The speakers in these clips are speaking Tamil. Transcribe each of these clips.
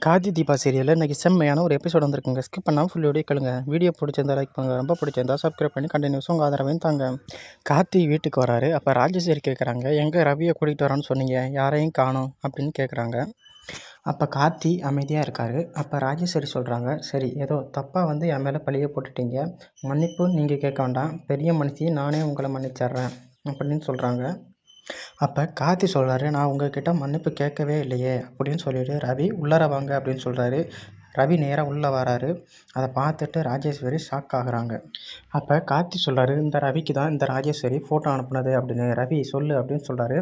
கார்த்தி தீபா சீரியலில் இன்றைக்கி செம்மையான ஒரு எபிசோட் வந்திருக்குங்க. ஸ்கிப் பண்ணாமல் ஃபுல் வீடியோ கேளுங்க. வீடியோ பிடிச்சிருந்தா லைக் பண்ணுங்கள், ரொம்ப பிடிச்சிருந்தா சப்ஸ்கிரைப் பண்ணி கண்டினியூஸும் உங்கள் ஆதரவையும் தாங்க. கார்த்தி வீட்டுக்கு வராரு. அப்போ ராஜேஸ்வரி கேட்குறாங்க, எங்கே ரவியை கூட்டிகிட்டு வரான்னு சொன்னீங்க, யாரையும் காணோம் அப்படின்னு கேட்குறாங்க. அப்போ கார்த்தி அமைதியாக இருக்கார். அப்போ ராஜேஸ்வரி சொல்கிறாங்க, சரி ஏதோ தப்பாக என் மேலே பழிய போட்டுட்டீங்க, மன்னிப்பு நீங்கள் கேட்க வேண்டாம், பெரிய மனுஷி நானே உங்களை மன்னிச்சிட்றேன் அப்படின்னு சொல்கிறாங்க. அப்போ கார்த்தி சொல்கிறாரு, நான் உங்ககிட்ட மன்னிப்பு கேட்கவே இல்லையே அப்படின்னு சொல்லிட்டு ரவி உள்ளார வாங்க அப்படின்னு சொல்கிறாரு. ரவி நேராக உள்ளே வராரு. அதை பார்த்துட்டு ராஜேஸ்வரி ஷாக் ஆகுறாங்க. அப்போ கார்த்தி சொல்கிறாரு, இந்த ரவிக்கு தான் இந்த ராஜேஸ்வரி ஃபோட்டோ அனுப்புனது அப்படின்னு. ரவி சொல்லு அப்படின்னு சொல்கிறாரு.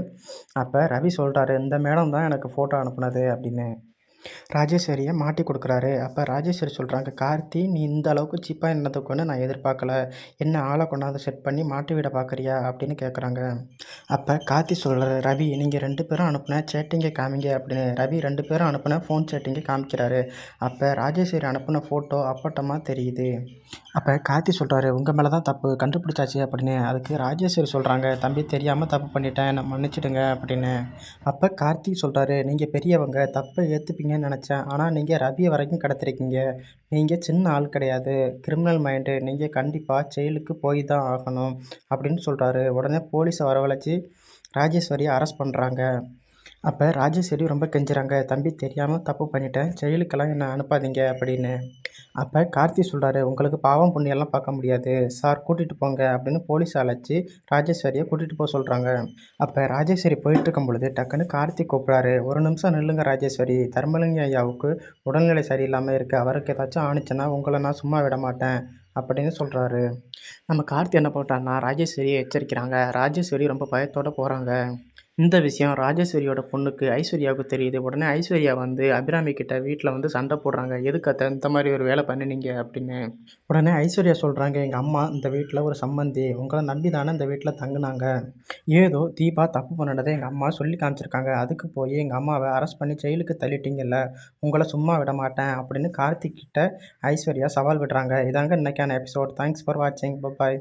அப்போ ரவி சொல்கிறாரு, இந்த மேடம் தான் எனக்கு ஃபோட்டோ அனுப்புனது அப்படின்னு ராஜேஸ்வரியை மாட்டி கொடுக்குறாரு. அப்போ ராஜேஸ்வரி சொல்கிறாங்க, கார்த்தி நீ இந்த அளவுக்கு சீப்பாக என்னதுக்குன்னு நான் எதிர்பார்க்கல, என்ன ஆளை கொண்டாந்து செட் பண்ணி மாட்டி விட பார்க்குறியா அப்படின்னு கேட்குறாங்க. அப்போ கார்த்தி சொல்கிறாரு, ரவி நீங்கள் 2 பேரும் அனுப்புன சேட்டிங்கை காமிங்க அப்படின்னு. ரவி 2 பேரும் அனுப்புன ஃபோன் சேட்டிங்கை காமிக்கிறாரு. அப்போ ராஜேஸ்வரி அனுப்புன ஃபோட்டோ அப்பட்டமாக தெரியுது. அப்போ கார்த்தி சொல்கிறாரு, உங்கள் மேலே தான் தப்பு, கண்டுபிடிச்சாச்சு அப்படின்னு. அதுக்கு ராஜேஸ்வரி சொல்கிறாங்க, தம்பி தெரியாமல் தப்பு பண்ணிட்டேன், என்னை மன்னிச்சிடுங்க அப்படின்னு. அப்போ கார்த்தி சொல்கிறாரு, நீங்கள் பெரியவங்க, தப்பை ஏற்றுப்பீங்கன்னு நினச்சேன், ஆனால் நீங்கள் ரவியை வரைக்கும் கடத்திருக்கீங்க, நீங்கள் சின்ன ஆள் கிடையாது, கிரிமினல் மைண்டு, நீங்கள் கண்டிப்பாக ஜெயிலுக்கு போய் தான் ஆகணும் அப்படின்னு சொல்கிறாரு. உடனே போலீஸை வரவழைச்சி ராஜேஸ்வரியை அரெஸ்ட் பண்ணுறாங்க. அப்போ ராஜேஸ்வரி ரொம்ப கெஞ்சுறாங்க, தம்பி தெரியாமல் தப்பு பண்ணிட்டேன், ஜெயிலுக்கெல்லாம் என்னை அனுப்பாதீங்க அப்படின்னு. அப்போ கார்த்தி சொல்கிறாரு, உங்களுக்கு பாவம் புண்ணியெல்லாம் பார்க்க முடியாது சார், கூட்டிகிட்டு போங்க அப்படின்னு போலீஸ் அழைச்சி ராஜேஸ்வரியை கூட்டிகிட்டு போக சொல்கிறாங்க. அப்போ ராஜேஸ்வரி போயிட்டு இருக்கும் பொழுது டக்குன்னு கார்த்தி கூப்பிட்றாரு, ஒரு நிமிஷம் நில்லுங்க ராஜேஸ்வரி, தர்மலிங்க ஐயாவுக்கு உடல்நிலை சரியில்லாமல் இருக்குது, அவருக்கு ஏதாச்சும் ஆணுச்சுன்னா உங்களை நான் சும்மா விட மாட்டேன் அப்படின்னு சொல்கிறாரு. நம்ம கார்த்தி என்ன பண்ணிட்டாருன்னா ராஜேஸ்வரியை எச்சரிக்கிறாங்க. ராஜேஸ்வரி ரொம்ப பயத்தோடு போகிறாங்க. இந்த விஷயம் ராஜேஸ்வரியோட பொண்ணுக்கு ஐஸ்வர்யாவுக்கு தெரியுது. உடனே ஐஸ்வர்யா அபிராமி கிட்ட வீட்டில் சண்டை போடுறாங்க, எதுக்கு அத்தை இந்த மாதிரி ஒரு வேலை பண்ணினீங்க அப்படின்னு. உடனே ஐஸ்வர்யா சொல்கிறாங்க, எங்கள் அம்மா இந்த வீட்டில் ஒரு சம்மந்தி, உங்களை நம்பி தானே இந்த வீட்டில் தங்குனாங்க, ஏதோ தீபா தப்பு பண்ணினதை எங்கள் அம்மா சொல்லி காமிச்சிருக்காங்க, அதுக்கு போய் எங்கள் அம்மாவை அரெஸ்ட் பண்ணி ஜெயிலுக்கு தள்ளிட்டீங்கல்ல, உங்களை சும்மா விட மாட்டேன் அப்படின்னு கார்த்திக் கிட்ட ஐஸ்வர்யா சவால் விடுறாங்க. இதாங்க இன்னைக்கான எபிசோட். தேங்க்ஸ் ஃபார் வாட்சிங். பாய்.